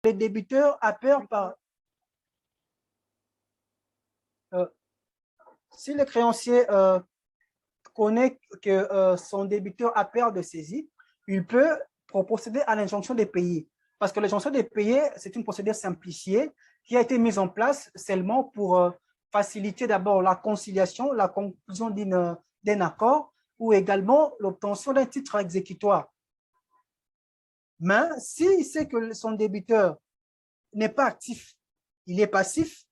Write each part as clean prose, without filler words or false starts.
le débiteur a peur si le créancier connaît que son débiteur a peur de saisie, il peut procéder à l'injonction de payer. Parce que l'injonction de payer, c'est une procédure simplifiée qui a été mise en place seulement pour faciliter d'abord la conciliation, la conclusion d'un accord ou également l'obtention d'un titre exécutoire. Mais s'il sait que son débiteur n'est pas actif, il est passif,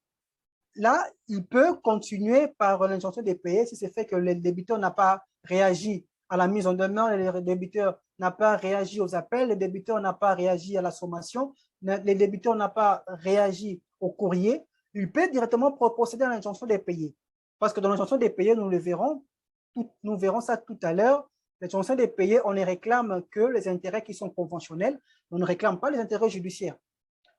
là, il peut continuer par l'injonction de payer si c'est fait que le débiteur n'a pas réagi à la mise en demeure, le débiteur n'a pas réagi aux appels, le débiteur n'a pas réagi à la sommation, le débiteur n'a pas réagi au courrier, il peut directement procéder à l'injonction de payer. Parce que dans l'injonction de payer, nous verrons ça tout à l'heure. L'injonction de payer, on ne réclame que les intérêts qui sont conventionnels, on ne réclame pas les intérêts judiciaires.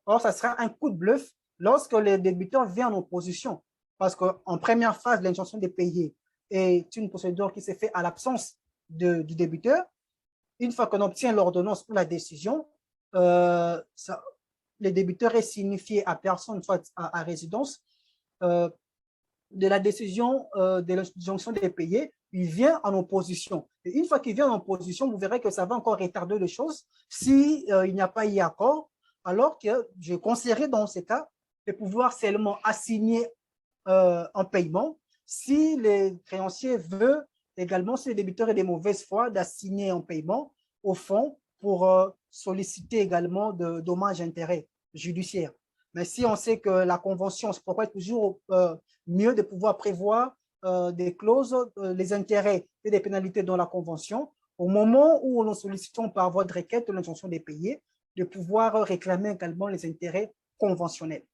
Or, ça sera un coup de bluff lorsque le débiteur vient en opposition. Parce qu'en première phase, l'injonction de payer est une procédure qui s'est faite à l'absence du débiteur. Une fois qu'on obtient l'ordonnance ou la décision, le débiteur est signifié à personne, soit à résidence, de la décision de l'injonction de payer, il vient en opposition. Et une fois qu'il vient en opposition, vous verrez que ça va encore retarder les choses s'il n'y a pas eu accord, alors que je conseillerais dans ce cas de pouvoir seulement assigner en paiement si le créancier veut également, si le débiteur est de mauvaise foi, d'assigner en paiement au fond pour solliciter également de dommages et intérêts judiciaires. Mais si on sait que la convention, c'est pourquoi toujours mieux de pouvoir prévoir des clauses, les intérêts et des pénalités dans la convention, au moment où nous sollicitons par voie de requête l'injonction des payés, de pouvoir réclamer également les intérêts conventionnels.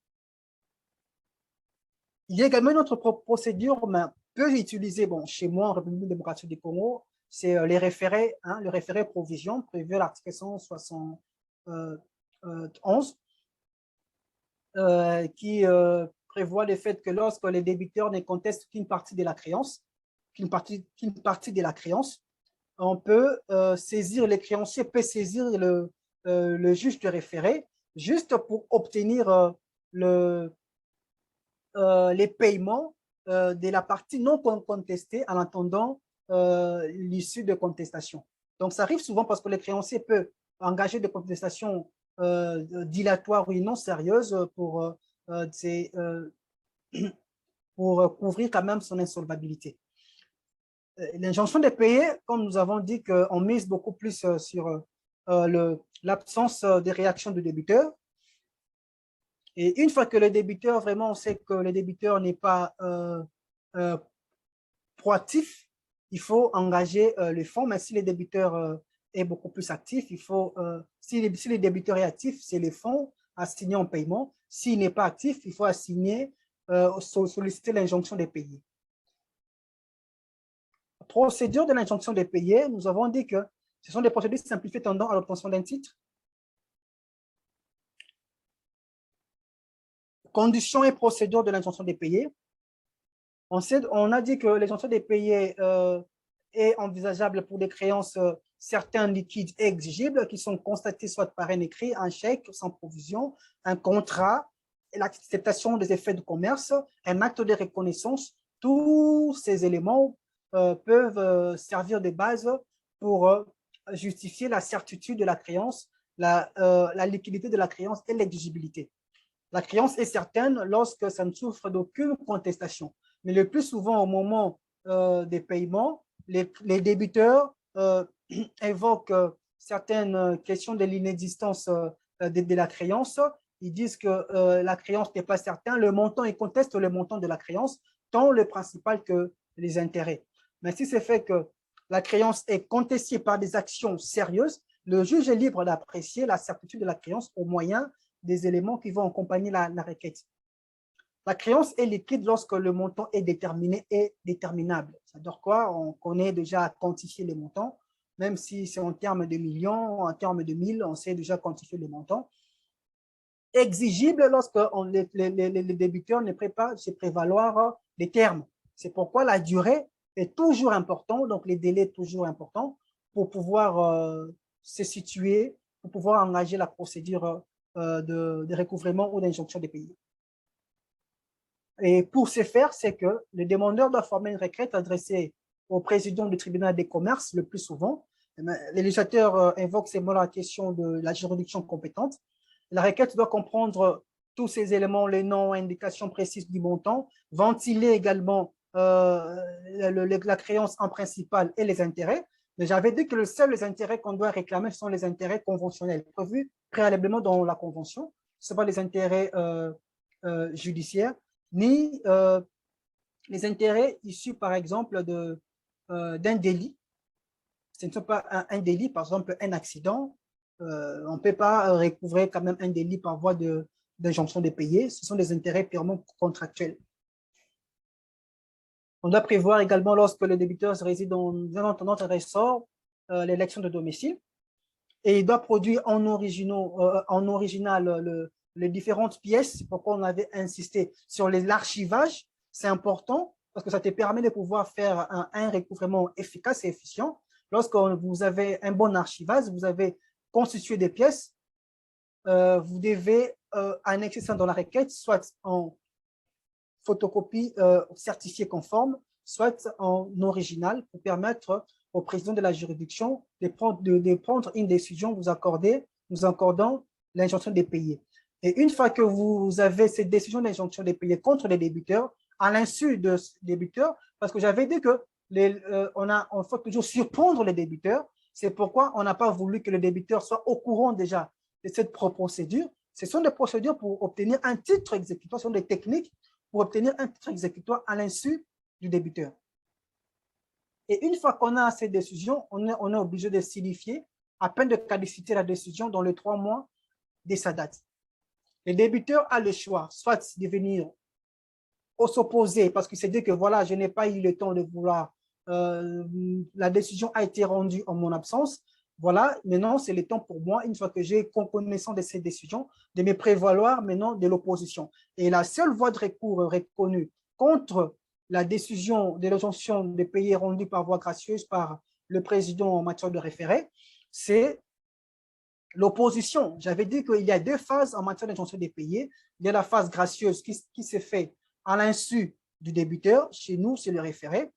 Il y a également une autre procédure, mais peu utilisée chez moi en République démocratique du Congo, c'est les référés, le référé provision prévu à l'article 171 qui prévoit le fait que lorsque les débiteurs ne contestent qu'une partie de la créance, on peut saisir, les créanciers peuvent saisir le juge de référé juste pour obtenir les paiements de la partie non contestée en attendant l'issue de contestation. Donc, ça arrive souvent parce que les créanciers peuvent engager des contestations dilatoires ou non sérieuses pour couvrir quand même son insolvabilité. L'injonction de payer, comme nous avons dit qu'on mise beaucoup plus sur l'absence des réactions du débiteur. Et une fois que le débiteur, vraiment, on sait que le débiteur n'est pas proactif, il faut engager le fonds, mais si le débiteur est beaucoup plus actif, il faut, si le débiteur est actif, c'est le fonds assigné en paiement. S'il n'est pas actif, il faut assigner, solliciter l'injonction de payer. Procédure de l'injonction de payer, nous avons dit que ce sont des procédures simplifiées tendant à l'obtention d'un titre. Conditions et procédures de l'injonction de payer. On a dit que l'injonction de payer est envisageable pour des créances certains liquides et exigibles qui sont constatés soit par un écrit, un chèque sans provision, un contrat, l'acceptation des effets de commerce, un acte de reconnaissance. Tous ces éléments peuvent servir de base pour justifier la certitude de la créance, la liquidité de la créance et l'exigibilité. La créance est certaine lorsque ça ne souffre d'aucune contestation. Mais le plus souvent, au moment des paiements, les débiteurs évoquent certaines questions de l'inexistence de la créance. Ils disent que la créance n'est pas certaine. Le montant, ils contestent le montant de la créance, tant le principal que les intérêts. Mais si c'est fait que la créance est contestée par des actions sérieuses, le juge est libre d'apprécier la certitude de la créance au moyen des éléments qui vont accompagner la requête. La créance est liquide lorsque le montant est déterminé et déterminable. C'est-à-dire quoi? On connaît déjà quantifier les montants, même si c'est en termes de millions, en termes de mille, on sait déjà quantifier les montants. Exigible lorsque les débiteurs ne peuvent pas se prévaloir des termes. C'est pourquoi la durée est toujours importante, donc les délais toujours importants pour pouvoir se situer, pour pouvoir engager la procédure de recouvrement ou d'injonction des pays. Et pour ce faire, c'est que le demandeur doit former une requête adressée au président du tribunal des commerces le plus souvent. Le législateur invoque ces mots la question de la juridiction compétente. La requête doit comprendre tous ces éléments, les noms, indications précises du montant, ventiler également la créance en principal et les intérêts. Mais j'avais dit que seuls les intérêts qu'on doit réclamer sont les intérêts conventionnels, prévus préalablement dans la convention. Ce ne sont pas les intérêts judiciaires, ni les intérêts issus, par exemple, d'un délit. Ce ne sont pas un délit, par exemple, un accident. On ne peut pas recouvrer quand même un délit par voie d'injonction de payer. Ce sont des intérêts purement contractuels. On doit prévoir également, lorsque le débiteur réside dans notre ressort, l'élection de domicile. Et il doit produire en original les différentes pièces. C'est pourquoi on avait insisté sur l'archivage. C'est important parce que ça te permet de pouvoir faire un recouvrement efficace et efficient. Lorsque vous avez un bon archivage, vous avez constitué des pièces, vous devez annexer ça dans la requête, soit en photocopie certifiée conforme, soit en original pour permettre au président de la juridiction de prendre une décision vous accordant l'injonction des pays. Et une fois que vous avez cette décision d'injonction des pays contre les débiteurs, à l'insu de ce débiteur, parce que j'avais dit que on faut toujours surprendre les débiteurs, c'est pourquoi on n'a pas voulu que le débiteur soit au courant déjà de cette procédure. Ce sont des procédures pour obtenir un titre exécutoire, ce sont des techniques pour obtenir un titre exécutoire à l'insu du débiteur. Et une fois qu'on a cette décision, on est obligé de signifier, à peine de caducité la décision dans les 3 mois de sa date. Le débiteur a le choix, soit de venir s'opposer, parce qu'il s'est dit que voilà, je n'ai pas eu le temps de vouloir, la décision a été rendue en mon absence, voilà, maintenant c'est le temps pour moi, une fois que j'ai connaissance de cette décision, de me prévaloir maintenant de l'opposition. Et la seule voie de recours reconnue contre la décision de l'injonction de payer rendue par voie gracieuse par le président en matière de référé, c'est l'opposition. J'avais dit qu'il y a 2 phases en matière d'injonction de payer. Il y a la phase gracieuse qui se fait à l'insu du débiteur. Chez nous, c'est le référé.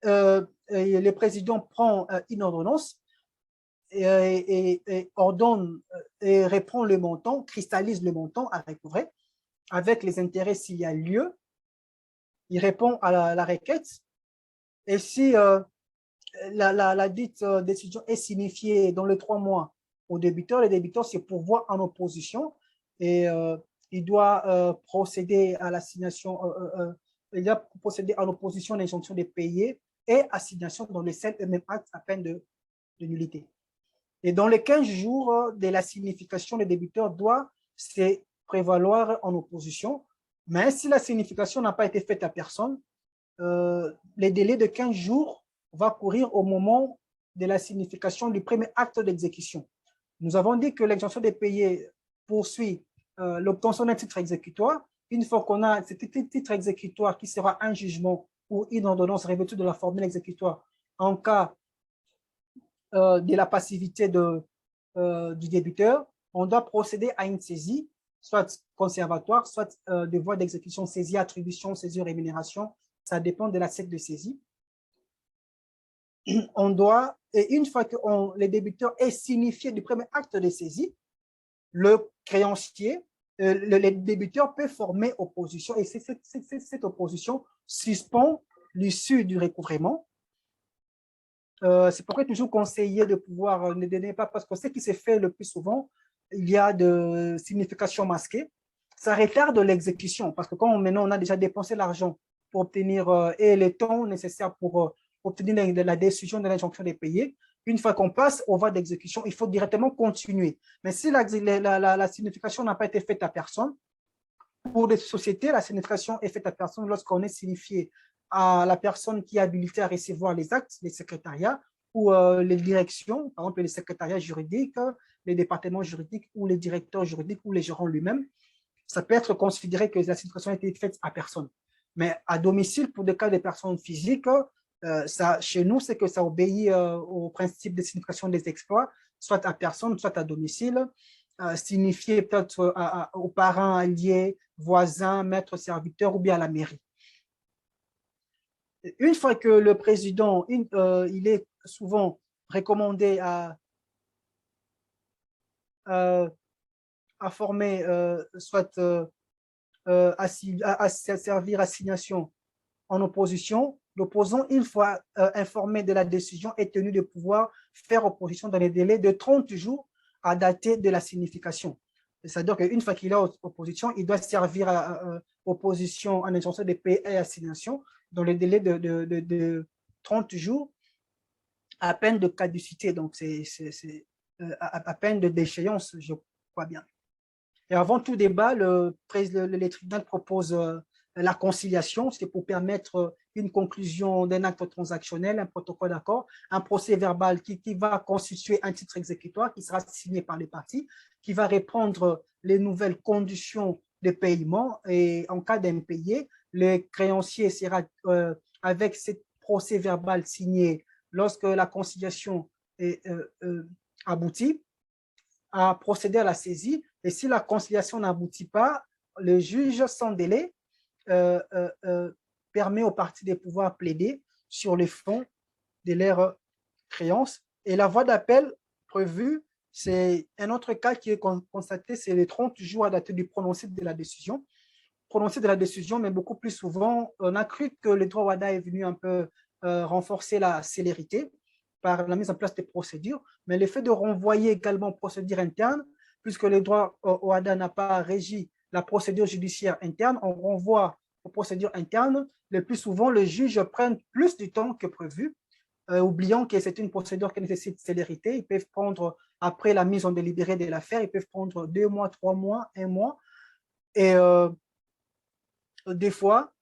Le président prend une ordonnance et ordonne et reprend le montant, cristallise le montant à recouvrer avec les intérêts s'il y a lieu. Il répond à la requête et si la dite décision est signifiée dans les 3 mois au débiteur, le débiteur se pourvoit en opposition et il doit procéder à l'assignation, il doit procéder à l'opposition à l'injonction de payer et assignation dans le seul et même acte à peine de nullité. Et dans les 15 jours de la signification, le débiteur doit se prévaloir en opposition. Mais si la signification n'a pas été faite à personne, le délai de 15 jours va courir au moment de la signification du premier acte d'exécution. Nous avons dit que l'exemption des payés poursuit l'obtention d'un titre exécutoire. Une fois qu'on a ce titre exécutoire qui sera un jugement ou une ordonnance revêtue de la formule exécutoire en cas de la passivité du débiteur, on doit procéder à une saisie, soit conservatoire, soit de voie d'exécution, saisie, attribution, saisie, rémunération. Ça dépend de la secte de saisie. On doit, et une fois que le débiteur est signifié du premier acte de saisie, le créancier, le débiteur peut former opposition et cette opposition suspend l'issue du recouvrement. C'est pourquoi il est toujours conseillé de pouvoir ne donner pas, parce que ce qui se fait le plus souvent, il y a de significations masquées. Ça retarde l'exécution, parce que quand maintenant on a déjà dépensé l'argent pour obtenir et le temps nécessaire pour obtenir la décision de l'injonction des payés, une fois qu'on passe aux voies d'exécution, il faut directement continuer. Mais si la signification n'a pas été faite à personne, pour des sociétés, la signification est faite à personne lorsqu'on est signifié à la personne qui est habilitée à recevoir les actes, les secrétariats ou les directions, par exemple les secrétariats juridiques, les départements juridiques ou les directeurs juridiques ou les gérants lui-même. Ça peut être considéré que la signification a été faite à personne. Mais à domicile, pour des cas de personnes physiques, chez nous, c'est que ça obéit au principe de signification des exploits, soit à personne, soit à domicile. signifier peut-être aux parents, alliés, voisins, maîtres, serviteurs ou bien à la mairie. Une fois que le président, il est souvent recommandé à former, soit à servir assignation en opposition, l'opposant, une fois informé de la décision, est tenu de pouvoir faire opposition dans les délais de 30 jours à dater de la signification. C'est-à-dire qu'une fois qu'il est en opposition, il doit servir à opposition en injonction de paix et assignation dans les délais de 30 jours à peine de caducité. Donc, c'est à peine de déchéance, je crois bien. Et avant tout débat, les tribunaux proposent la conciliation, c'est pour permettre une conclusion d'un acte transactionnel, un protocole d'accord, un procès verbal qui va constituer un titre exécutoire qui sera signé par les parties, qui va répondre les nouvelles conditions de paiement et en cas d'impayé, le créancier sera avec ce procès verbal signé lorsque la conciliation est aboutie à procéder à la saisie. Et si la conciliation n'aboutit pas, le juge sans délai permet aux parties de pouvoir plaider sur les fonds de leur créance. Et la voie d'appel prévue, c'est un autre cas qui est constaté, c'est les 30 jours à dater du prononcé de la décision. Prononcé de la décision, mais beaucoup plus souvent, on a cru que le droit WADA est venu un peu renforcer la célérité par la mise en place des procédures, mais le fait de renvoyer également aux procédures internes, puisque le droit OHADA n'a pas régi la procédure judiciaire interne, on renvoie aux procédures internes. Le plus souvent, le juge prend plus de temps que prévu, oubliant que c'est une procédure qui nécessite célérité. Ils peuvent prendre, après la mise en délibéré de l'affaire, ils peuvent prendre 2 mois, 3 mois, 1 mois. Et des fois,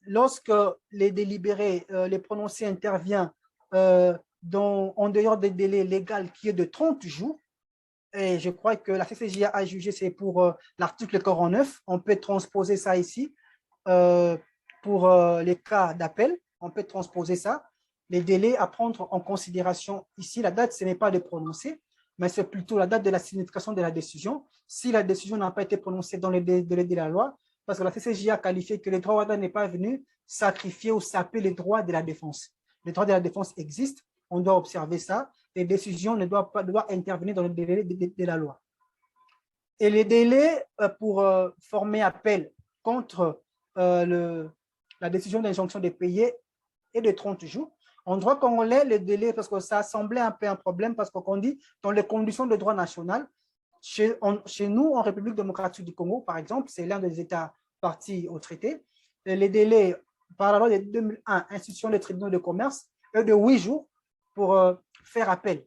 lorsque les délibérés, les prononcés interviennent en dehors des délais légaux qui est de 30 jours, et je crois que la CCJ a jugé, c'est pour l'article 49, on peut transposer ça ici, pour les cas d'appel, on peut transposer ça, les délais à prendre en considération ici, la date, ce n'est pas de prononcer, mais c'est plutôt la date de la signification de la décision. Si la décision n'a pas été prononcée dans les délais de la loi, parce que la CCJ a qualifié que le droit WADA n'est pas venu sacrifier ou saper les droits de la défense. Les droits de la défense existent, on doit observer ça. Les décisions ne doivent pas intervenir dans le délai de la loi. Et les délais pour former appel contre la décision d'injonction de payer est de 30 jours. En droit congolais, les délais, parce que ça semblait un peu un problème, parce qu'on dit dans les conditions de droit national, chez nous, en République démocratique du Congo, par exemple, c'est l'un des États partis au traité, les délais, par la loi de 2001, institution des tribunaux de commerce, est de 8 jours pour faire appel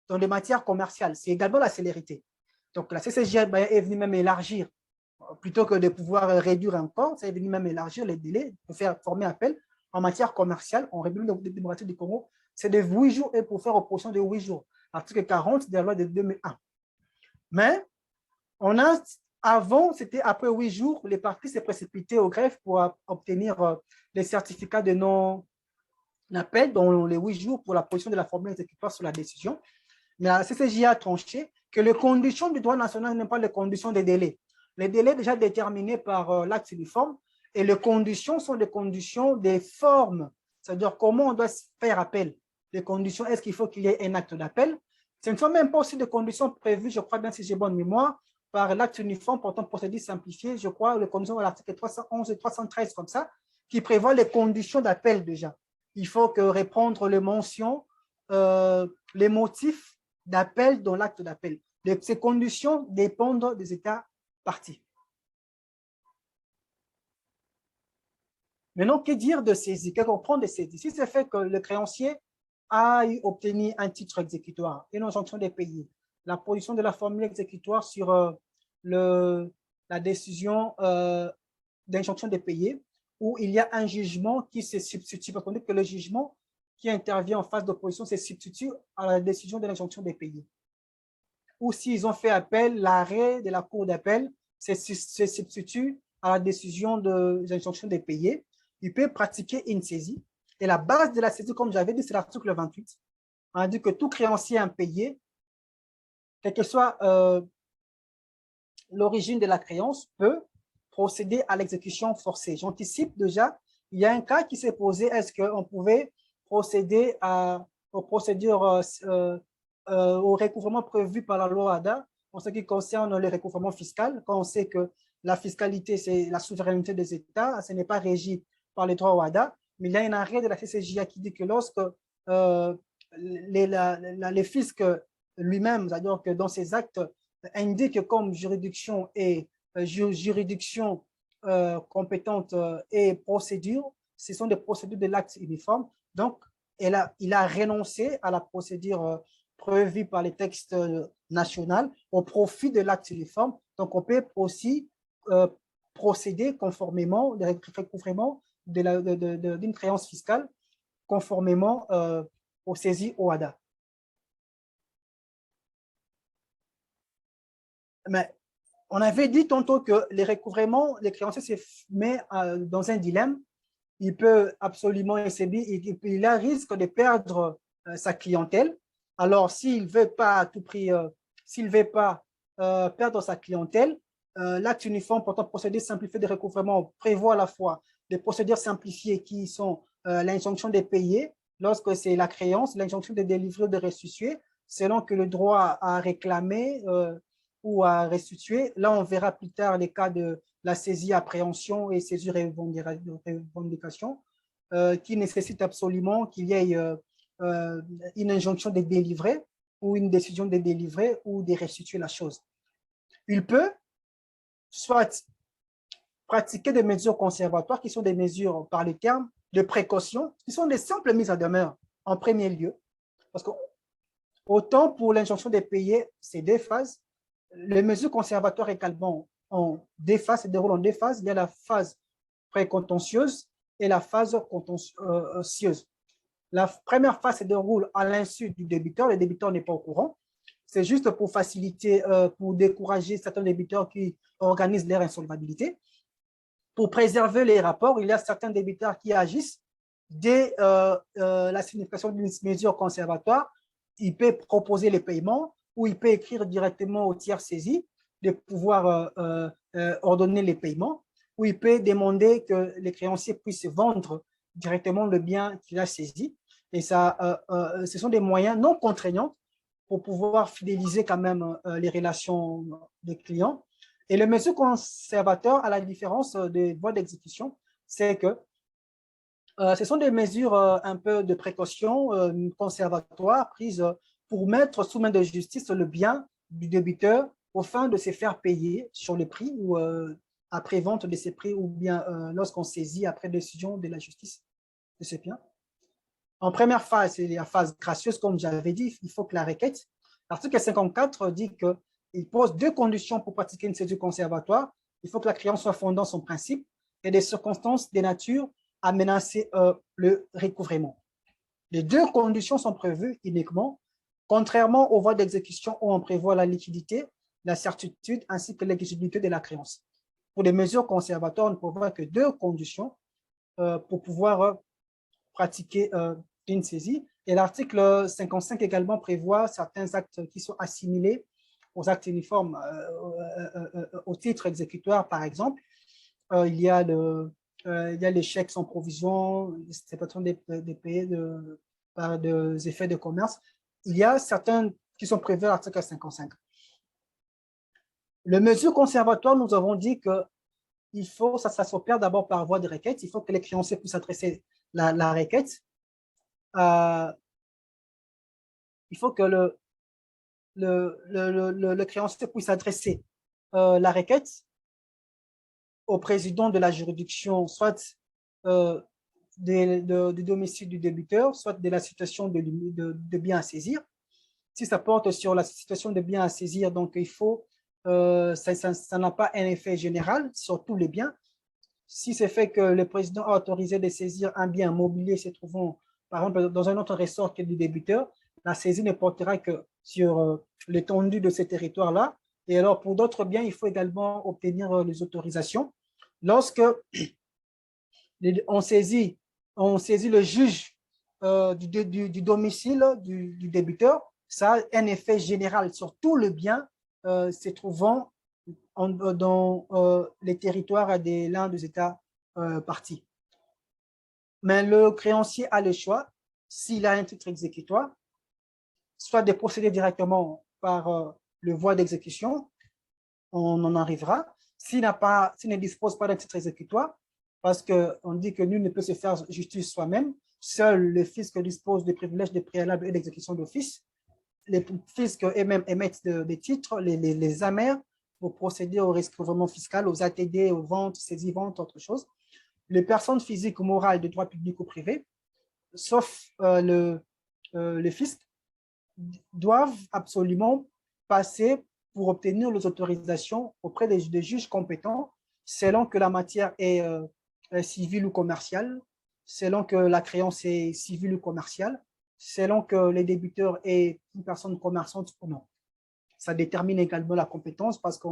dans les matières commerciales. C'est également la célérité. Donc, la CCJ est venue même élargir, plutôt que de pouvoir réduire encore, c'est venu même élargir les délais pour faire former appel en matière commerciale en République démocratique du Congo. C'est de 8 jours et pour faire opposition de 8 jours. Article 40 de la loi de 2001. Mais avant, c'était après 8 jours, les parties s'est précipité au greffe pour obtenir les certificats de non-appel dans les 8 jours pour la position de la formule exécutoire sur la décision. Mais la CCJ a tranché que les conditions du droit national ne sont pas les conditions des délais. Les délais déjà déterminés par l'acte uniforme et les conditions sont des conditions des formes, c'est-à-dire comment on doit faire appel. Les conditions, est-ce qu'il faut qu'il y ait un acte d'appel? Ce ne sont même pas aussi des conditions prévues, je crois bien si j'ai bonne mémoire, par l'acte uniforme portant procédure simplifiée, je crois, les conditions de l'article 311 et 313 comme ça, qui prévoient les conditions d'appel déjà. Il faut que répondre les mentions, les motifs d'appel dans l'acte d'appel. Ces conditions dépendent des États parties. Maintenant, que dire de saisie? Que comprendre de saisie? Si c'est fait que le créancier a obtenu un titre exécutoire, une injonction de payer, la position de la formule exécutoire sur la décision d'injonction de payer, où il y a un jugement qui se substitue, parce qu'on dit que le jugement qui intervient en phase d'opposition se substitue à la décision de l'injonction de payer. Ou s'ils ont fait appel, l'arrêt de la cour d'appel se substitue à la décision de l'injonction de payer. Il peut pratiquer une saisie. Et la base de la saisie, comme j'avais dit, c'est l'article 28. On a dit que tout créancier impayé, quel que soit l'origine de la créance peut procéder à l'exécution forcée. J'anticipe déjà, il y a un cas qui s'est posé, est-ce qu'on pouvait procéder aux procédures, au recouvrement prévu par la loi ADA en ce qui concerne le recouvrement fiscal, quand on sait que la fiscalité, c'est la souveraineté des États, ce n'est pas régi par les droits WADA, mais il y a un arrêt de la CCJA qui dit que lorsque les fiscs lui-même, c'est-à-dire que dans ses actes, indique comme juridiction et juridiction compétente et procédure, ce sont des procédures de l'acte uniforme. Donc, il a renoncé à la procédure prévue par les textes nationaux au profit de l'acte uniforme. Donc, on peut aussi procéder conformément, de recouvrement d'une créance fiscale conformément aux saisies OADA. Mais on avait dit tantôt que les recouvrements, les créanciers se mettent dans un dilemme. Il peut absolument il a risque de perdre sa clientèle. Alors, s'il ne veut pas à tout prix, s'il ne veut pas perdre sa clientèle, l'acte uniforme portant procédé simplifié de recouvrement prévoit à la fois des procédures simplifiées qui sont l'injonction de payer lorsque c'est la créance, l'injonction de délivrer ou de restituer, selon que le droit à réclamer ou à restituer. Là, on verra plus tard les cas de la saisie appréhension et saisie revendication qui nécessitent absolument qu'il y ait une injonction de délivrer ou une décision de délivrer ou de restituer la chose. Il peut soit pratiquer des mesures conservatoires qui sont des mesures par le terme de précaution, qui sont des simples mises à demeure en premier lieu. Parce que autant pour l'injonction de payer, c'est deux phases. Les mesures conservatoires également en deux phases, se déroulent en deux phases. Il y a la phase précontentieuse et la phase contentieuse. La première phase se déroule à l'insu du débiteur. Le débiteur n'est pas au courant. C'est juste pour faciliter, pour décourager certains débiteurs qui organisent leur insolvabilité. Pour préserver les rapports, il y a certains débiteurs qui agissent dès la signification d'une mesure conservatoire. Il peut proposer les paiements ou il peut écrire directement au tiers saisi de pouvoir ordonner les paiements, ou il peut demander que les créanciers puissent vendre directement le bien qu'il a saisi. Et ça, ce sont des moyens non contraignants pour pouvoir fidéliser quand même les relations des clients. Et le mesure conservateur, à la différence des voies d'exécution, c'est que ce sont des mesures un peu de précaution conservatoire prises pour mettre sous main de justice le bien du débiteur au fin de se faire payer sur le prix ou après vente de ces prix ou bien lorsqu'on saisit après décision de la justice de ces biens. En première phase, c'est la phase gracieuse, comme j'avais dit, il faut que la requête. L'article 54 dit qu'il pose deux conditions pour pratiquer une saisie conservatoire. Il faut que la créance soit fondée dans son principe et des circonstances de nature à menacer le recouvrement. Les deux conditions sont prévues uniquement, contrairement aux voies d'exécution où on prévoit la liquidité, la certitude ainsi que l'exigibilité de la créance. Pour les mesures conservatoires, on ne prévoit que deux conditions pour pouvoir pratiquer une saisie. Et l'article 55 également prévoit certains actes qui sont assimilés aux actes uniformes au titre exécutoire, par exemple. Il y a les chèques sans provision, c'est pas des payés par des effets de commerce. Il y a certains qui sont prévus à l'article 55. Les mesures conservatoires, nous avons dit que ça s'opère d'abord par voie de requête. Il faut que les créanciers puissent adresser la requête. Il faut que le créancier puisse adresser la requête au président de la juridiction, soit du domicile du débiteur, soit de la situation de bien à saisir. Si ça porte sur la situation de bien à saisir, donc il faut, ça n'a pas un effet général sur tous les biens. Si c'est fait que le président a autorisé de saisir un bien mobilier se trouvant, par exemple, dans un autre ressort que du débiteur, la saisie ne portera que sur l'étendue de ce territoire-là. Et alors, pour d'autres biens, il faut également obtenir les autorisations. Lorsque on saisit le juge du domicile du débiteur, ça a un effet général sur tout le bien se trouvant dans les territoires de l'un des États parties. Mais le créancier a le choix, s'il a un titre exécutoire, soit de procéder directement par le voie d'exécution, on en arrivera. S'il ne dispose pas d'un titre exécutoire, parce qu'on dit que nul ne peut se faire justice soi-même, seul le fisc dispose des privilèges de préalable et d'exécution d'office. Les fiscs eux-mêmes émettent des titres, les amers, pour procéder au recouvrement fiscal, aux ATD, aux ventes, saisies-ventes, autre chose. Les personnes physiques ou morales de droit public ou privé, sauf le fisc, doivent absolument passer pour obtenir les autorisations auprès des juges compétents, selon que la matière est civile ou commerciale, selon que la créance est civile ou commerciale, selon que les débiteurs est une personne commerçante ou non. Ça détermine également la compétence parce que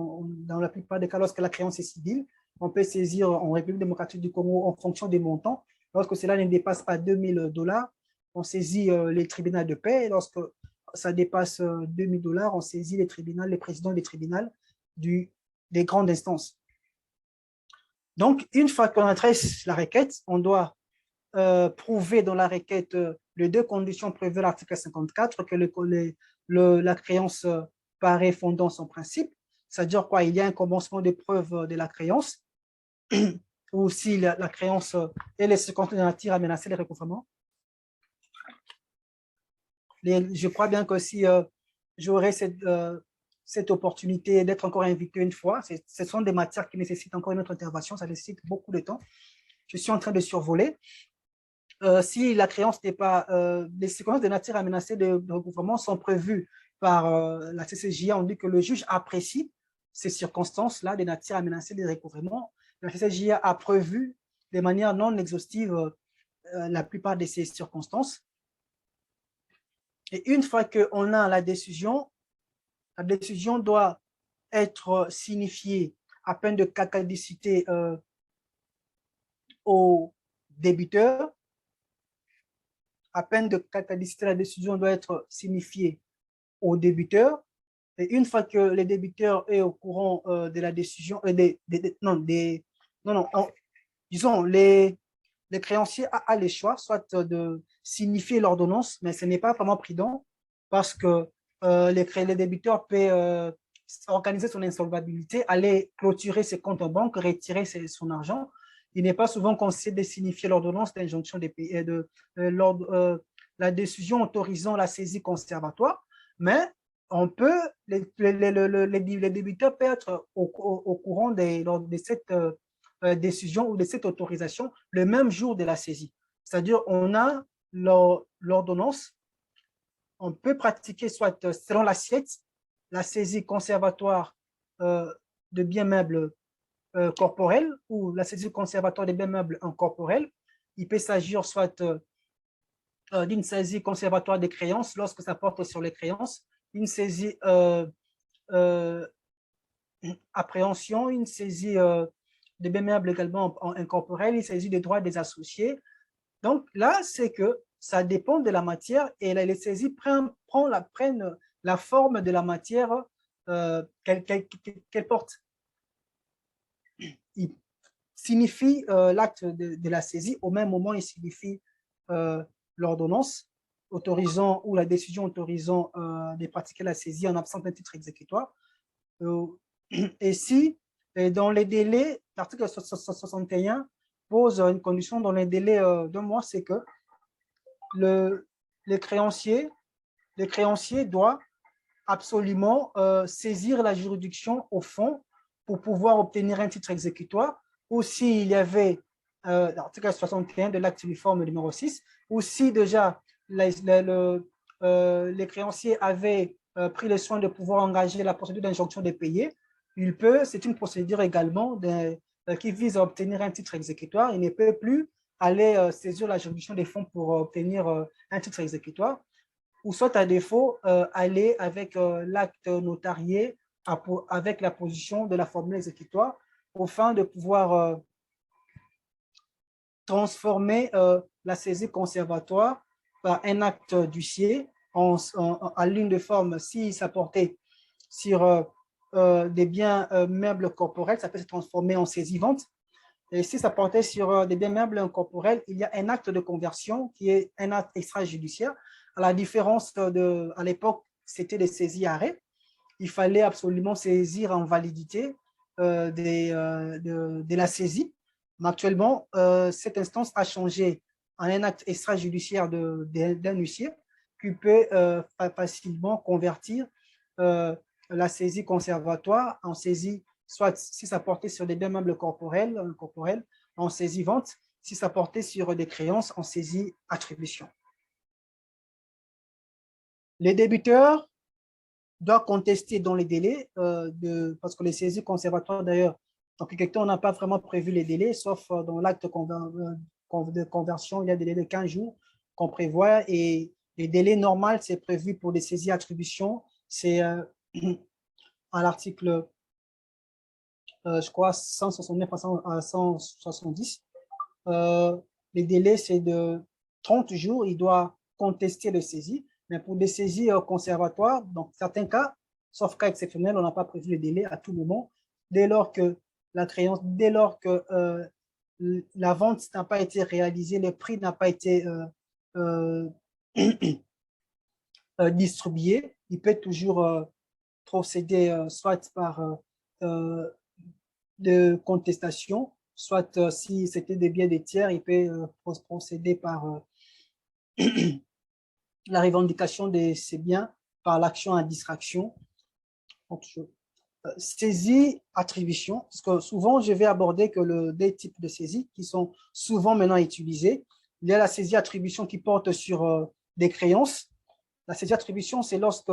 dans la plupart des cas, lorsque la créance est civile, on peut saisir en République démocratique du Congo en fonction des montants. Lorsque cela ne dépasse pas $2000, on saisit les tribunaux de paix. Lorsque ça dépasse $2000, on saisit les tribunaux, les présidents des tribunaux des grandes instances. Donc, une fois qu'on adresse la requête, on doit prouver dans la requête les deux conditions prévues à l'article 54, que la créance paraît fondant son principe, c'est-à-dire quoi, il y a un commencement de preuve de la créance, ou si la créance et les circonstances de nature à menacer les recouvrements. Je crois bien que si j'aurais cette opportunité d'être encore invité une fois, ce sont des matières qui nécessitent encore une autre intervention, ça nécessite beaucoup de temps. Je suis en train de survoler. Si la créance n'est pas, les circonstances de nature à menacer de recouvrement sont prévues par la CCJA, on dit que le juge apprécie ces circonstances-là de nature à menacer des recouvrements. La CCJA a prévu de manière non exhaustive la plupart de ces circonstances. Et une fois qu'on a la décision doit être signifiée à peine de caducité au débiteur. À peine de caducité, la décision doit être signifiée au débiteur. Et une fois que le débiteur est au courant de la décision, disons, les créanciers a le choix, soit de signifier l'ordonnance, mais ce n'est pas vraiment prudent parce que le débiteur peut organiser son insolvabilité, aller clôturer ses comptes en banque, retirer son argent. Il n'est pas souvent conseillé de signifier l'ordonnance d'injonction des pays, la décision autorisant la saisie conservatoire, mais on peut, les débiteurs peuvent être au courant de cette décision ou de cette autorisation le même jour de la saisie. C'est-à-dire, on a l'ordonnance, on peut pratiquer soit selon l'assiette, la saisie conservatoire de biens meubles corporels ou la saisie conservatoire des biens meubles incorporels. Il peut s'agir soit d'une saisie conservatoire des créances lorsque ça porte sur les créances, une saisie appréhension, une saisie de biens meubles également incorporels, une saisie des droits des associés. Donc là, c'est que ça dépend de la matière et les saisies prennent la forme de la matière qu'elle porte. Il signifie l'acte de la saisie, au même moment, il signifie l'ordonnance autorisant ou la décision autorisant de pratiquer la saisie en absence d'un titre exécutoire. Et si, dans les délais, l'article 61 pose une condition dans les délais d'un mois, c'est que le créancier doit absolument saisir la juridiction au fond pour pouvoir obtenir un titre exécutoire, ou s'il y avait l'article 61 de l'acte uniforme numéro 6, ou si déjà les créanciers avaient pris le soin de pouvoir engager la procédure d'injonction des payés, c'est une procédure également qui vise à obtenir un titre exécutoire. Il ne peut plus aller saisir la juridiction des fonds pour obtenir un titre exécutoire, ou soit à défaut, aller avec l'acte notarié avec la position de la formule exécutoire au fin de pouvoir transformer la saisie conservatoire par un acte d'huissier en ligne de forme si ça portait sur des biens meubles corporels, ça peut se transformer en saisie-vente. Et si ça portait sur des biens meubles corporels, il y a un acte de conversion qui est un acte extrajudiciaire. À la différence à l'époque, c'était des saisies-arrêts. Il fallait absolument saisir en validité de la saisie. Mais actuellement, cette instance a changé en un acte extrajudiciaire d'un huissier qui peut facilement convertir la saisie conservatoire en saisie, soit si ça portait sur des biens meubles corporels, en saisie-vente, si ça portait sur des créances, en saisie-attribution. Les débiteurs doivent contester dans les délais, parce que les saisies conservatoires, d'ailleurs, en quelque temps, on n'a pas vraiment prévu les délais, sauf dans l'acte de conversion, il y a des délais de 15 jours qu'on prévoit, et les délais normaux, c'est prévu pour les saisies attributions, c'est à l'article, je crois, 169 à 170. Les délais, c'est de 30 jours, il doit contester le saisie. Mais pour des saisies conservatoires, dans certains cas, sauf cas exceptionnels, on n'a pas prévu le délai à tout moment. Dès lors que la créance, dès lors que la vente n'a pas été réalisée, le prix n'a pas été distribué, il peut toujours procéder soit par de contestation, soit si c'était des biens des tiers, il peut procéder par la revendication de ces biens par l'action à distraction. Saisie, attribution, parce que souvent je vais aborder que des types de saisies qui sont souvent maintenant utilisés. Il y a la saisie attribution qui porte sur des créances. La saisie attribution, c'est lorsque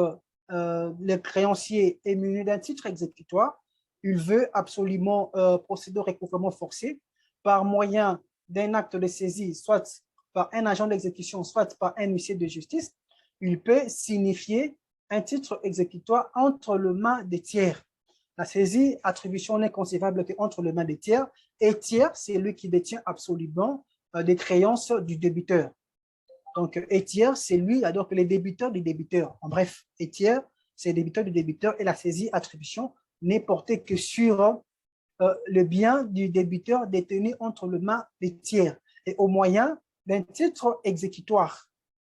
le créancier est muni d'un titre exécutoire, il veut absolument procéder au recouvrement forcé par moyen d'un acte de saisie, soit par un agent d'exécution, soit par un huissier de justice. Il peut signifier un titre exécutoire entre les mains des tiers. La saisie attribution n'est concevable qu'entre les mains des tiers, et tiers, c'est lui qui détient absolument des créances du débiteur. Donc, et tiers, c'est lui, alors que les débiteurs du débiteur. En bref, et tiers, c'est les débiteurs du débiteur, et la saisie attribution n'est portée que sur le bien du débiteur détenu entre les mains des tiers et au moyen d'un titre exécutoire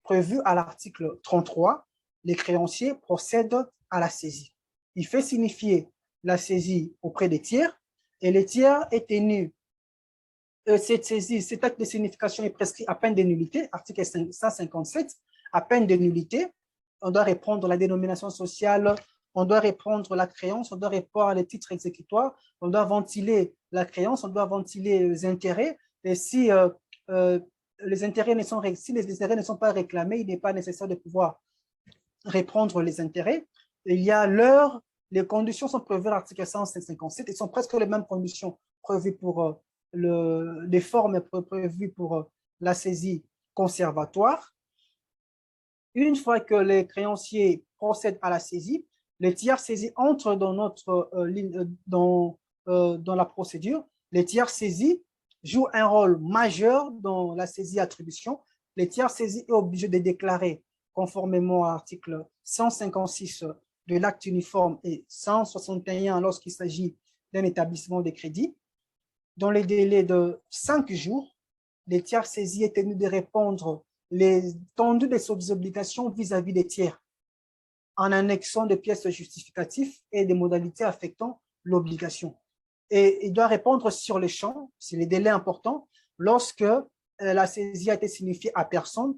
prévu à l'article 33, les créanciers procèdent à la saisie. Il fait signifier la saisie auprès des tiers et les tiers est tenu. Cette saisie, cet acte de signification est prescrit à peine de nullité, article 157, à peine de nullité. On doit répondre la dénomination sociale, on doit répondre la créance, on doit répondre les titres exécutoires, on doit ventiler la créance, on doit ventiler les intérêts. Et si les intérêts ne sont pas réclamés, il n'est pas nécessaire de pouvoir répondre les intérêts. Il y a l'heure, les conditions sont prévues à l'article 157 et sont presque les mêmes conditions prévues pour les formes prévues pour la saisie conservatoire. Une fois que les créanciers procèdent à la saisie, les tiers saisis entrent dans la procédure. Les tiers saisis jouent un rôle majeur dans la saisie-attribution. Les tiers saisis sont obligés de déclarer, conformément à l'article 156 de l'acte uniforme et 161 lorsqu'il s'agit d'un établissement de crédit. Dans les délais de 5 jours, les tiers saisis est tenu de répondre l'étendue de ses obligations vis-à-vis des tiers en annexant des pièces justificatives et des modalités affectant l'obligation. Et il doit répondre sur le champ, c'est les délais importants, lorsque la saisie a été signifiée à personne,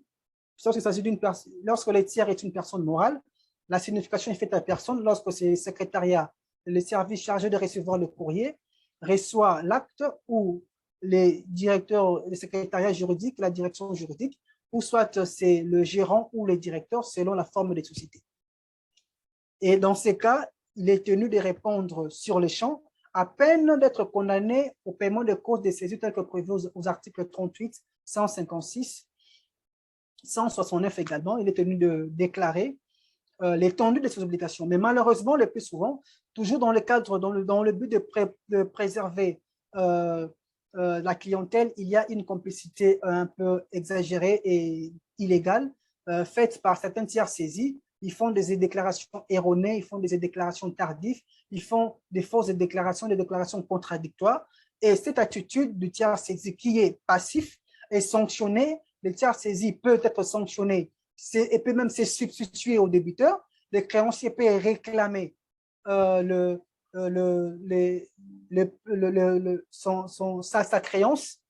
lorsque le tiers est une personne morale, la signification est faite à personne, lorsque c'est le secrétariat, le service chargé de recevoir le courrier, reçoit l'acte ou les directeurs, le secrétariat juridique, la direction juridique, ou soit c'est le gérant ou le directeur selon la forme des sociétés. Et dans ces cas, il est tenu de répondre sur le champ à peine d'être condamné au paiement de causes de saisie telles que prévues aux articles 38, 156, 169 également. Il est tenu de déclarer l'étendue de ses obligations. Mais malheureusement, le plus souvent, toujours dans le cadre, dans le but de préserver la clientèle, il y a une complicité un peu exagérée et illégale faite par certains tiers saisis ils font des déclarations erronées, ils font des déclarations tardives, ils font des fausses déclarations, des déclarations contradictoires. Et cette attitude du tiers saisi qui est passif est sanctionnée. Le tiers saisi peut être sanctionné et peut même se substituer au débiteur. Le créancier peut réclamer sa créance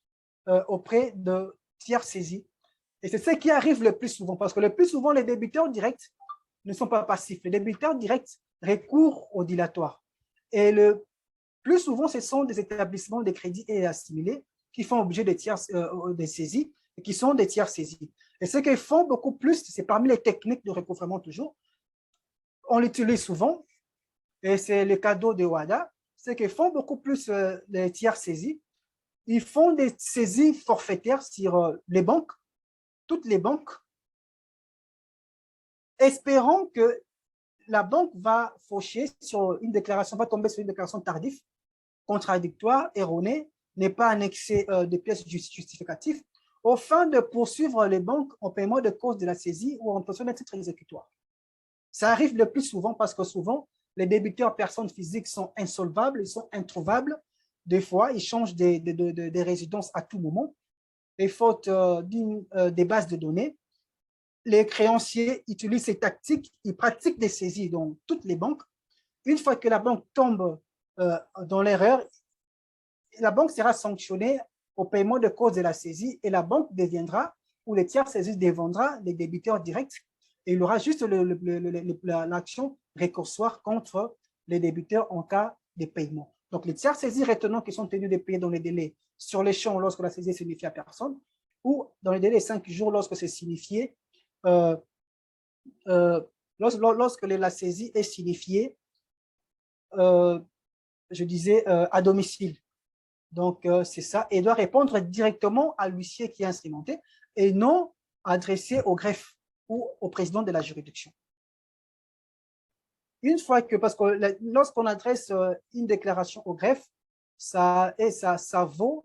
auprès de tiers saisis. Et c'est ce qui arrive le plus souvent, parce que le plus souvent, les débiteurs directs ne sont pas passifs. Les débiteurs directs recourent au dilatoire. Et le plus souvent, ce sont des établissements de crédit et assimilés qui font objet de saisies et qui sont des tiers saisis. Et ce qu'ils font beaucoup plus, c'est parmi les techniques de recouvrement toujours, on l'utilise souvent, et c'est le cadeau de WADA, c'est qu'ils font beaucoup plus les tiers saisis. Ils font des saisies forfaitaires sur les banques, toutes les banques, espérant que la banque va faucher sur une déclaration, va tomber sur une déclaration tardive, contradictoire, erronée, n'est pas annexée de pièces justificatives, au fin de poursuivre les banques en paiement de cause de la saisie ou en possession d'un titre exécutoire. Ça arrive le plus souvent parce que souvent, les débiteurs personnes physiques sont insolvables, ils sont introuvables. Des fois, ils changent de résidence à tout moment. Et faute des bases de données, les créanciers utilisent ces tactiques, ils pratiquent des saisies dans toutes les banques. Une fois que la banque tombe dans l'erreur, la banque sera sanctionnée au paiement de cause de la saisie et la banque deviendra, ou les tiers saisis deviendra les débiteurs directs et il y aura juste l'action récursoire contre les débiteurs en cas de paiement. Donc, les tiers saisis retenant qui sont tenus de payer dans les délais sur les champs lorsque la saisie est signifiée à personne ou dans les délais de 5 jours lorsque c'est signifié, lorsque la saisie est signifiée, je disais, à domicile. Donc, c'est ça. Et doit répondre directement à l'huissier qui est instrumenté et non adressé au greffe ou au président de la juridiction. Une fois que, parce que lorsqu'on adresse une déclaration au greffe, ça vaut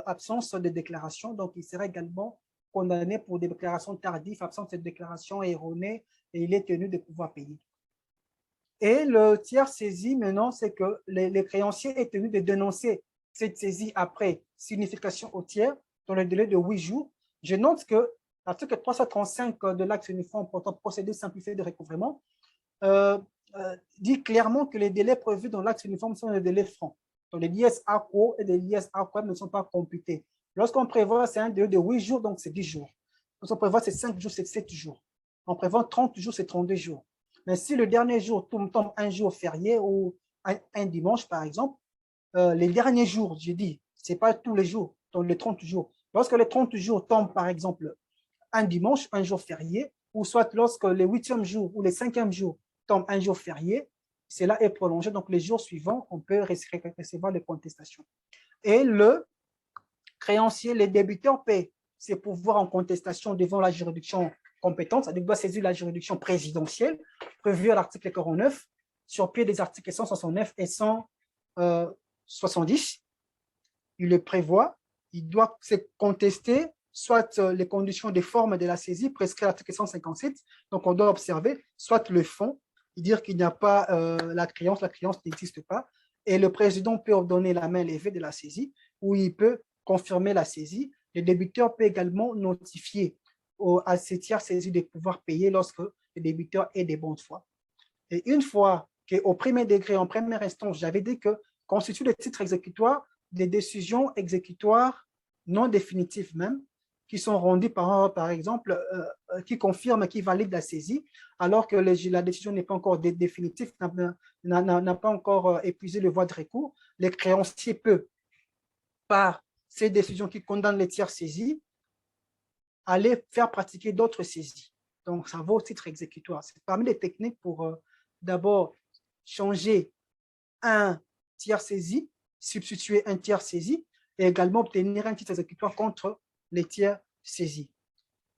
absence de déclaration. Donc, il sera également condamné pour des déclarations tardives, absence de déclaration erronée, et il est tenu de pouvoir payer. Et le tiers saisi, maintenant, c'est que le créancier est tenu de dénoncer cette saisie après signification au tiers dans le délai de 8 jours. Je note que l'article 335 de l'acte uniforme portant procédure simplifiée de recouvrement dit clairement que les délais prévus dans l'acte uniforme sont des délais francs. Donc, les liesses ACO et les liesses ACOEM ne sont pas computés. Lorsqu'on prévoit, c'est un délai de 8 jours, donc c'est 10 jours. Lorsqu'on prévoit, c'est 5 jours, c'est 7 jours. On prévoit 30 jours, c'est 32 jours. Mais si le dernier jour tombe un jour férié ou un dimanche, par exemple, les derniers jours, je dis, ce n'est pas tous les jours, donc les 30 jours. Lorsque les 30 jours tombent, par exemple, un dimanche, un jour férié, ou soit lorsque le 8e jour ou le 5e jour tombe un jour férié, cela est prolongé. Donc, les jours suivants, on peut recevoir les contestations. Et le créancier, les débiteurs paient ses pouvoirs en contestation devant la juridiction compétente, c'est-à-dire doit saisir la juridiction présidentielle prévue à l'article 49 sur pied des articles 169 et 170. Il le prévoit, il doit se contester soit les conditions de forme de la saisie prescrites à l'article 157, donc on doit observer soit le fond, dire qu'il n'y a pas la créance n'existe pas, et le président peut ordonner la main levée de la saisie ou il peut confirmer la saisie. Le débiteur peut également notifier à ces tiers saisis de pouvoir payer lorsque le débiteur est de bonne foi. Et une fois qu'au premier degré, en première instance, j'avais dit que constituent le titre exécutoire des décisions exécutoires non définitives même, qui sont rendues par exemple, qui confirment, qui valident la saisie, alors que la décision n'est pas encore définitive, n'a pas encore épuisé le voie de recours. Les créanciers peuvent, par ces décisions qui condamnent les tiers saisis, aller faire pratiquer d'autres saisies. Donc, ça vaut au titre exécutoire. C'est parmi les techniques pour d'abord changer un tiers saisi, substituer un tiers saisi et également obtenir un titre exécutoire contre les tiers saisis.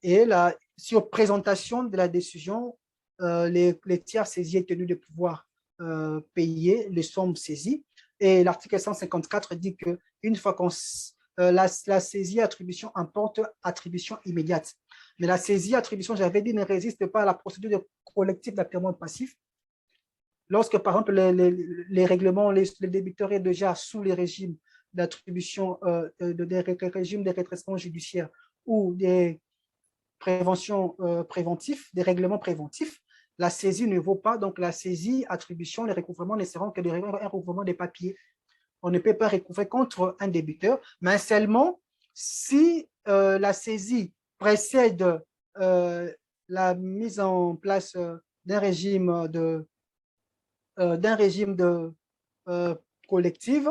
Et là, sur présentation de la décision, les tiers saisis est tenu de pouvoir payer les sommes saisies. Et l'article 154 dit qu'une fois qu'on la saisie attribution importe attribution immédiate. Mais la saisie-attribution, j'avais dit, ne résiste pas à la procédure de collectif d'apurement passif. Lorsque, par exemple, les règlements, les débiteurs est déjà sous les régimes d'attribution, des régimes de redressement judiciaire ou des préventions préventifs, des règlements préventifs, la saisie ne vaut pas. Donc, la saisie, attribution, les recouvrements ne seront que un recouvrement des papiers. On ne peut pas recouvrer contre un débiteur, mais seulement si la saisie précède la mise en place d'un régime collectif.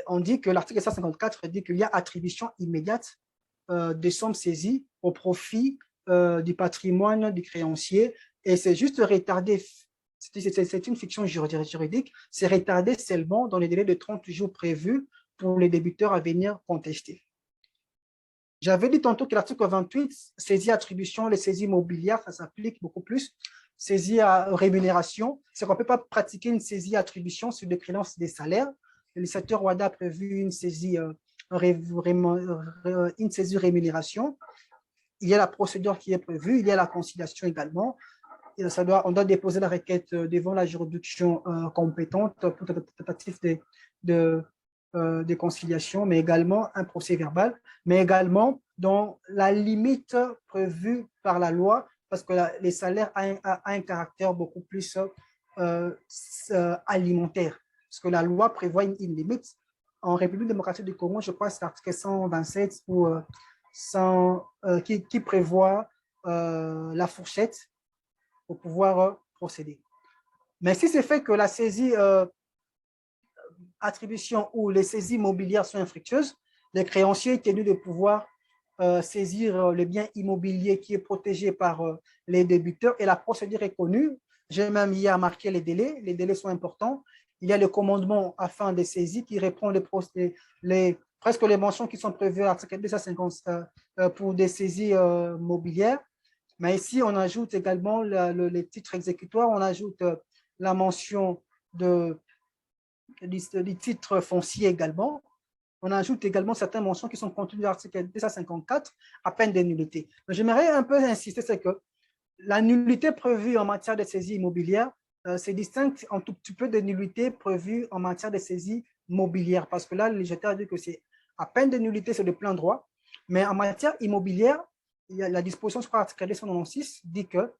On dit que l'article 154 dit qu'il y a attribution immédiate des sommes saisies au profit du patrimoine du créancier, et c'est juste retardé. C'est une fiction juridique, c'est retardé seulement dans les délais de 30 jours prévus pour les débiteurs à venir contester. J'avais dit tantôt que l'article 28, saisie attribution, les saisies immobilières, ça s'applique beaucoup plus. Saisie à rémunération, c'est qu'on ne peut pas pratiquer une saisie attribution sur des créances des salaires. Le législateur WADA a prévu une saisie rémunération. Il y a la procédure qui est prévue, il y a la conciliation également. Et on doit déposer la requête devant la juridiction compétente pour tentative de conciliation, mais également un procès verbal, mais également dans la limite prévue par la loi, parce que les salaires ont un caractère beaucoup plus alimentaire, parce que la loi prévoit une limite. En République démocratique du Congo, je crois que c'est l'article 127 qui prévoit la fourchette pour pouvoir procéder. Mais si c'est fait que la saisie attribution ou les saisies immobilières sont infructueuses, les créanciers sont tenus de pouvoir saisir le bien immobilier qui est protégé par les débiteurs, et la procédure est connue. J'ai même hier marqué les délais sont importants. Il y a le commandement à fin des saisies qui répond presque les mentions qui sont prévues à l'article 250 pour des saisies mobilières. Mais ici, on ajoute également les titres exécutoires, on ajoute la mention du titre foncier également. On ajoute également certaines mentions qui sont contenues dans l'article 254 à peine de nullité. J'aimerais un peu insister, c'est que la nullité prévue en matière de saisie immobilière, c'est distinct un tout petit peu de nullité prévue en matière de saisie mobilière, parce que là, le législateur a dit que c'est à peine de nullité sur le plein droit, mais en matière immobilière, il y a la disposition sur l'article 296 dit que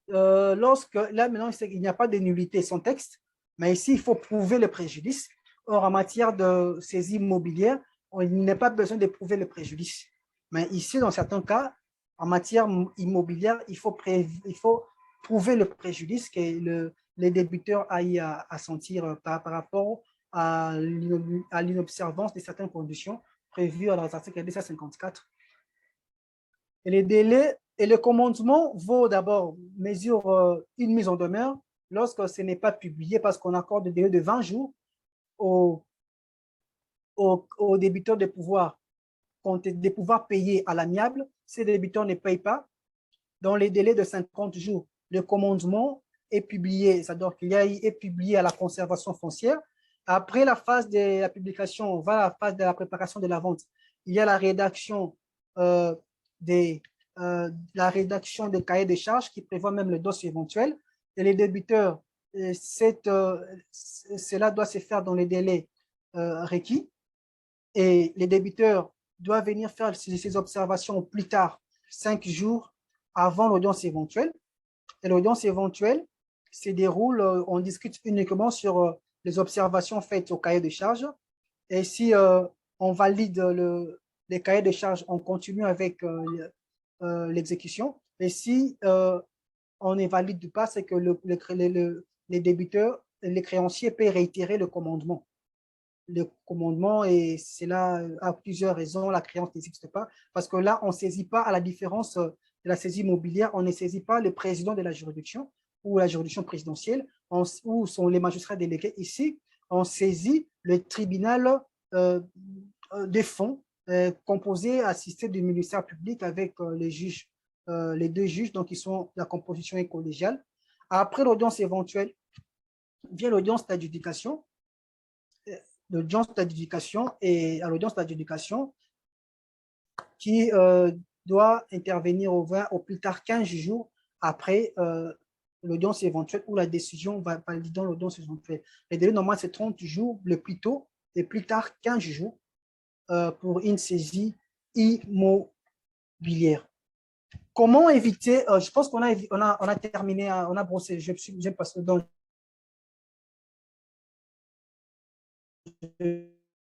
lorsque, là maintenant, il n'y a pas de nullité sans texte, mais ici, il faut prouver le préjudice. Or, en matière de saisie immobilière, il n'est pas besoin de prouver le préjudice. Mais ici, dans certains cas, en matière immobilière, il faut prouver le préjudice que les débiteurs aillent à sentir par rapport à l'inobservance de certaines conditions prévues dans l'article 254. Et les délais et le commandement vaut d'abord mesure une mise en demeure lorsque ce n'est pas publié, parce qu'on accorde des délais de 20 jours aux débiteurs de pouvoir payer à l'amiable. Ces débiteurs ne payent pas. Dans les délais de 50 jours, le commandement est publié, c'est-à-dire qu'il est publié à la conservation foncière. Après la phase de la publication, on va à la phase de la préparation de la vente. Il y a la rédaction des cahiers de charges qui prévoit même le dossier éventuel. Et les débiteurs, cela doit se faire dans les délais requis. Et les débiteurs doivent venir faire ces observations plus tard, 5 jours avant l'audience éventuelle. Et l'audience éventuelle se déroule, on discute uniquement sur les observations faites au cahier de charges. Et si on valide les cahiers de charges, on continue avec l'exécution. Et si on ne valide pas, c'est que les débiteurs, les créanciers peuvent réitérer le commandement. Et c'est là, à plusieurs raisons, la créance n'existe pas. Parce que là, on ne saisit pas, à la différence de la saisie immobilière, on ne saisit pas le président de la juridiction ou la juridiction présidentielle, où sont les magistrats délégués. Ici, on saisit le tribunal des fonds composé, assisté du ministère public avec les juges, les deux juges, donc ils sont, la composition est collégiale. Après l'audience éventuelle, vient l'audience d'adjudication. L'audience d'adjudication, et à l'audience d'adjudication qui doit intervenir au plus tard 15 jours après l'audience éventuelle ou la décision validant l'audience éventuelle. Le délai normal, c'est 30 jours, le plus tôt, et plus tard 15 jours pour une saisie immobilière. Comment éviter, je pense qu'on a terminé, on a brossé, j'ai passé dans